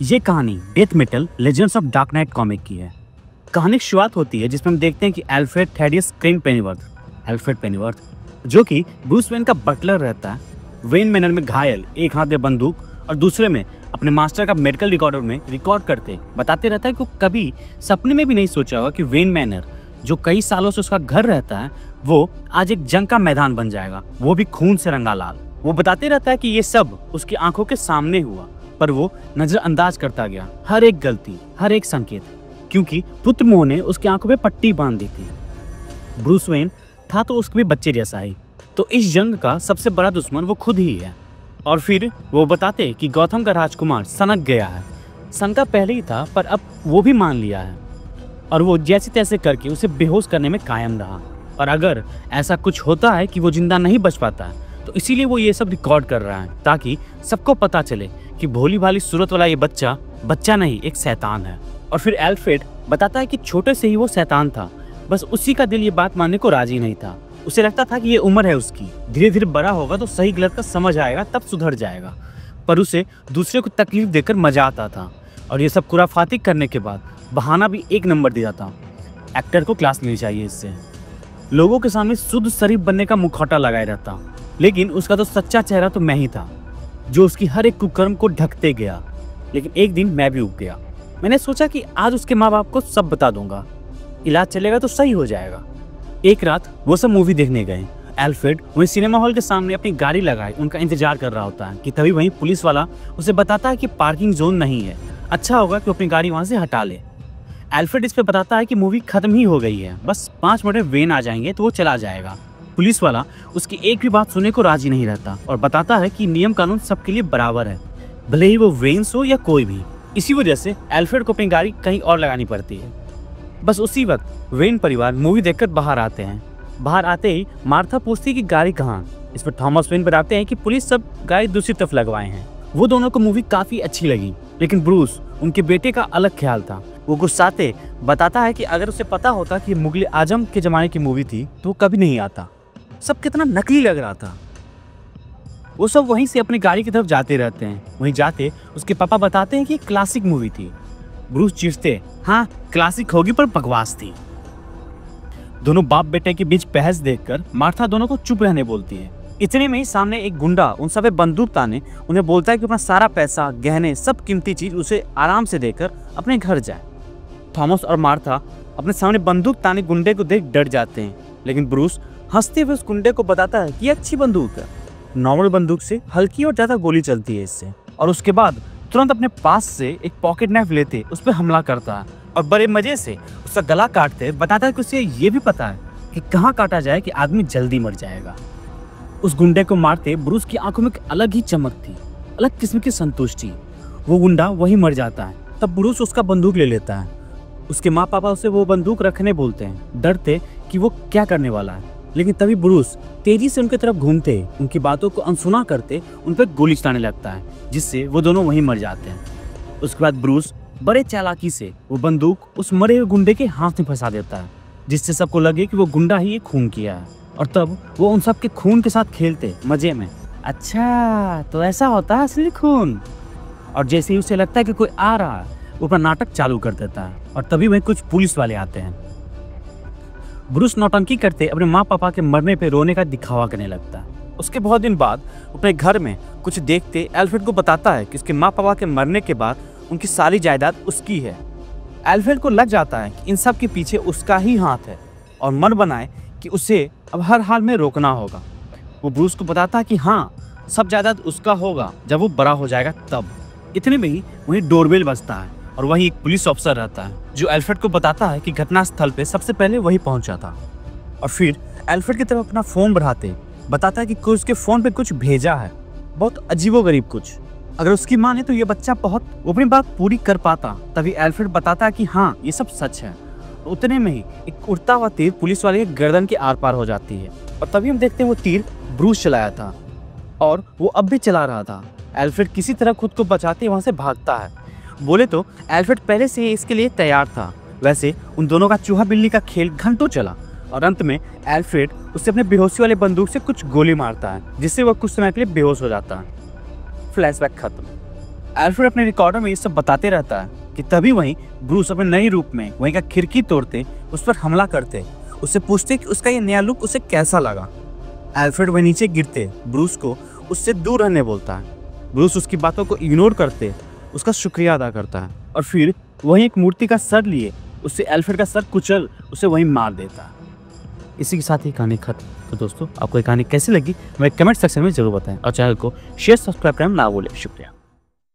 ये कहानी death metal legends of dark night comic की है। कहानी की शुरुआत होती है जिसमें हम देखते हैं कि एल्फ्रेड थेडियस क्रेन पेनीवर्थ जो कि ब्रूस वेन का बटलर रहता है, वेन मैनर में घायल, एक हाथ में बंदूक और दूसरे में अपने मास्टर का मेडिकल रिकॉर्डर में रिकॉर्ड करते बताते रहता है कि वो कभी सपने में भी नहीं सोचा होगा कि वेन मैनर जो कई सालों से उसका घर रहता है वो आज एक जंग का मैदान बन जाएगा, वो भी खून से रंगा लाल। वो बताते रहता है कि ये सब उसकी आंखों के सामने हुआ, पर वो नजरअंदाज करता गया हर एक गलती, हर एक संकेत, क्योंकि पुत्र मोह ने उसकी आंखों पे पट्टी बांध दी थी। ब्रूस वेन था तो उसके भी बच्चे जैसा ही, तो इस जंग का सबसे बड़ा दुश्मन वो खुद ही है। और फिर वो बताते कि गौतम का राजकुमार सनक गया है। शंका पहले ही था पर अब वो भी मान लिया है और वो जैसे तैसे करके उसे बेहोश करने में कायम रहा। और अगर ऐसा कुछ होता है कि वो जिंदा नहीं बच पाता है तो इसीलिए वो ये सब रिकॉर्ड कर रहा है ताकि सबको पता चले कि भोली भाली सूरत वाला ये बच्चा नहीं, एक शैतान है। और फिर एल्फ्रेड बताता है कि छोटे से ही वो शैतान था, बस उसी का दिल ये बात मानने को राजी नहीं था। उसे लगता था कि ये उम्र है उसकी, धीरे धीरे बड़ा होगा तो सही गलत का समझ आएगा, तब सुधर जाएगा। पर उसे दूसरे को तकलीफ देकर मजा आता था और ये सब खुराफाती करने के बाद बहाना भी एक नंबर दिया था। एक्टर को क्लास लेनी चाहिए इससे। लोगों के सामने शुद्ध शरीफ बनने का मुखौटा लगाए रहता, लेकिन उसका तो सच्चा चेहरा तो मैं ही था जो उसकी हर एक कुकर्म को ढकते गया। लेकिन एक दिन मैं भी उग गया। मैंने सोचा कि आज उसके माँ बाप को सब बता दूंगा, इलाज चलेगा तो सही हो जाएगा। एक रात वो सब मूवी देखने गए। एल्फ्रेड वहीं सिनेमा हॉल के सामने अपनी गाड़ी लगाए उनका इंतजार कर रहा होता है कि तभी वहीं पुलिस वाला उसे बताता है कि पार्किंग जोन नहीं है, अच्छा होगा कि अपनी गाड़ी वहां से हटा ले। एल्फ्रेड इस पे बताता है कि मूवी खत्म ही हो गई है, बस 5 मिनट में वेन आ जाएंगे तो वो चला जाएगा। पुलिस वाला उसकी एक भी बात सुनने को राजी नहीं रहता और बताता है कि नियम कानून सबके लिए बराबर है, भले ही वो वेन्स हो या कोई भी। इसी वजह से एल्फ्रेड को अपनी गाड़ी कहीं और लगानी पड़ती है। बस उसी वक्त वेन परिवार मूवी देखकर बाहर आते हैं। बाहर आते ही मार्था पूछती है कि गाड़ी कहाँ। इस पर थॉमस वेन बताते हैं कि पुलिस सब गाड़ी दूसरी तरफ लगवाए हैं। वो दोनों को मूवी काफी अच्छी लगी, लेकिन ब्रूस उनके बेटे का अलग ख्याल था। वो गुस्साते बताता है कि अगर उसे पता होता कि मुगल आजम के जमाने की मूवी थी तो वो कभी नहीं आता। सब कितना नकली लग रहा था। वो सब वहीं से अपनी गाड़ी की तरफ जाते रहते हैं। वहीं जाते उसके पापा बताते हैं कि क्लासिक मूवी थी। ब्रूस चिढ़ते, हाँ क्लासिक होगी पर बकवास थी। दोनों बाप बेटे के बीच बहस देखकर मार्था दोनों को चुप रहने बोलती है। इतने में ही सामने एक गुंडा उन सब पे बंदूक ताने उन्हें बोलता है कि अपना सारा पैसा, गहने, सब कीमती चीज उसे आराम से देकर अपने घर जाए। थॉमस और मार्था अपने सामने बंदूक ताने गुंडे को देख डर जाते हैं, लेकिन ब्रूस हंसते हुए उस गुंडे को बताता है कि ये अच्छी बंदूक है, नॉर्मल बंदूक से हल्की और ज्यादा गोली चलती है इससे। और उसके बाद तुरंत अपने पास से एक पॉकेट नाइफ लेते उस पर हमला करता है और बड़े मजे से उसका गला काटते बताता है कि उसे ये भी पता है कि कहाँ काटा जाए कि आदमी जल्दी मर जाएगा। उस गुंडे को मारते ब्रूस की आंखों में एक अलग ही चमक थी, अलग किस्म की संतुष्टि। वो गुंडा वहीं मर जाता है। तब ब्रूस उसका बंदूक ले लेता है। उसके माँ पापा उसे वो बंदूक रखने बोलते हैं, डरते कि वो क्या करने वाला है। लेकिन तभी ब्रूस तेजी से उनकी तरफ घूमते, उनकी बातों को अनसुना करते उन पर गोली चलाने लगता है, जिससे वो दोनों वहीं मर जाते हैं। उसके बाद ब्रूस बड़े चालाकी से वो बंदूक उस मरे हुए गुंडे के हाथ में फंसा देता है, जिससे सबको लगे कि वो गुंडा ही खून किया है। और तब वो उन सब के खून के साथ खेलते मजे में, अच्छा तो ऐसा होता है असली खून। और जैसे ही उसे लगता है कि कोई आ रहा है वो अपना नाटक चालू कर देता है और तभी वहीं कुछ पुलिस वाले आते हैं। ब्रूस नौटंकी करते अपने माँ पापा के मरने पे रोने का दिखावा करने लगता है। उसके बहुत दिन बाद अपने घर में कुछ देखते एल्फ्रेड को बताता है कि उसके माँ पापा के मरने के बाद उनकी सारी जायदाद उसकी है। एल्फ्रेड को लग जाता है कि इन सब के पीछे उसका ही हाथ है और मन बनाए कि उसे अब हर हाल में रोकना होगा। वो ब्रूस को बताता है कि हाँ सब जायदाद उसका होगा जब वो बड़ा हो जाएगा तब। इतने में ही वहीं डोरबेल बजता है और वहीं एक पुलिस ऑफिसर रहता है जो एल्फ्रेड को बताता है कि घटना स्थल पे सबसे पहले वही पहुंचा था। और फिर एल्फ्रेड की तरफ अपना फोन बढ़ाते बताता है कि कोई उसके फोन पे कुछ भेजा है, बहुत अजीबोगरीब कुछ। अगर उसकी माने तो ये बच्चा बहुत वो अपनी बात पूरी कर पाता। तभी एल्फ्रेड बताता है कि हाँ ये सब सच है। उतने में ही एक उड़ता हुआ तीर पुलिस वाले के गर्दन के आर पार हो जाती है और तभी हम देखते हैं वो तीर ब्रूस चलाया था और वो अब भी चला रहा था। एल्फ्रेड किसी तरह खुद को बचाते वहां से भागता है। बोले तो एल्फ्रेड पहले से इसके लिए तैयार था। वैसे उन दोनों का चूहा बिल्ली का खेल घंटों चला और अंत में एल्फ्रेड उससे अपने बेहोशी वाले बंदूक से कुछ गोली मारता है, जिससे वह कुछ समय के लिए बेहोश हो जाता है। फ्लैशबैक खत्म। एल्फ्रेड अपने रिकॉर्डर में ये सब बताते रहता है कि तभी वहीं ब्रूस अपने नए रूप में वहीं का खिड़की तोड़ते उस पर हमला करते, उससे पूछते कि उसका ये नया लुक उसे कैसा लगा। एल्फ्रेड वहीं नीचे गिरते ब्रूस को उससे दूर रहने बोलता है। ब्रूस उसकी बातों को इग्नोर करते उसका शुक्रिया अदा करता है और फिर वहीं एक मूर्ति का सर लिए उससे एल्फ्रेड का सर कुचल उसे वहीं मार देता है। इसी के साथ ही कहानी खत्म। तो दोस्तों, आपको ये कहानी कैसी लगी हमें कमेंट सेक्शन में जरूर बताएं और चैनल को शेयर सब्सक्राइब करना ना भूलें। शुक्रिया।